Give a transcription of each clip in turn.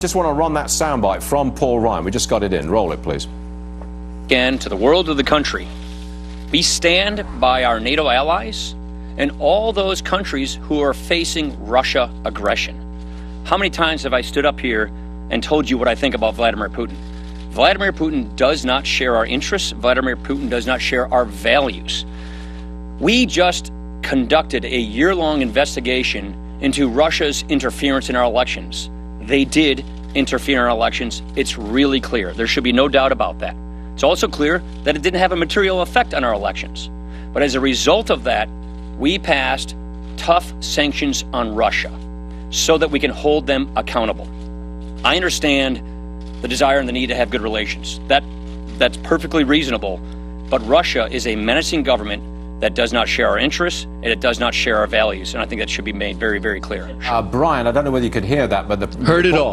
Just want to run that soundbite from Paul Ryan. We just got it in. Roll it, please. Again, to the world of the country, we stand by our NATO allies and all those countries who are facing Russia aggression. How many times have I stood up here and told you what I think about Vladimir Putin? Vladimir Putin does not share our interests. Vladimir Putin does not share our values. We just conducted a year-long investigation into Russia's interference in our elections. They did interfere in our elections. It's really clear. There should be no doubt about that. It's also clear that it didn't have a material effect on our elections. But as a result of that, we passed tough sanctions on Russia so that we can hold them accountable. I understand the desire and the need to have good relations. That's perfectly reasonable. But Russia is a menacing government that does not share our interests, and it does not share our values. And I think that should be made very, very clear. Brian, I don't know whether you could hear that, but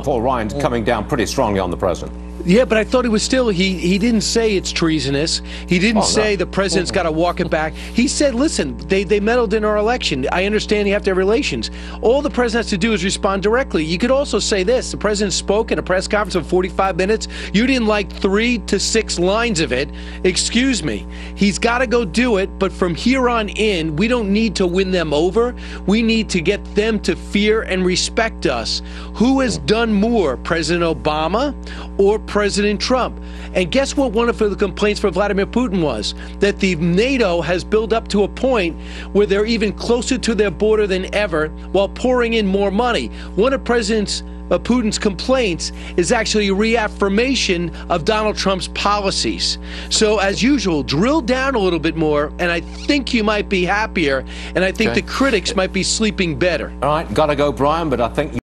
Paul Ryan's coming down pretty strongly on the president. Yeah, but I thought it was still, he didn't say it's treasonous. He didn't say the president's got to walk it back. He said, listen, they meddled in our election. I understand you have to have relations. All the president has to do is respond directly. You could also say this. The president spoke in a press conference of 45 minutes. You didn't like 3 to 6 lines of it. Excuse me. He's got to go do it, but from here on in, we don't need to win them over. We need to get them to fear and respect us. Who has done more, President Obama or President Trump? And guess what one of the complaints for Vladimir Putin was? That the NATO has built up to a point where they're even closer to their border than ever while pouring in more money. One of Putin's complaints is actually a reaffirmation of Donald Trump's policies. So as usual, drill down a little bit more, and I think you might be happier, and I think the critics might be sleeping better. All right, gotta go, Brian, but I think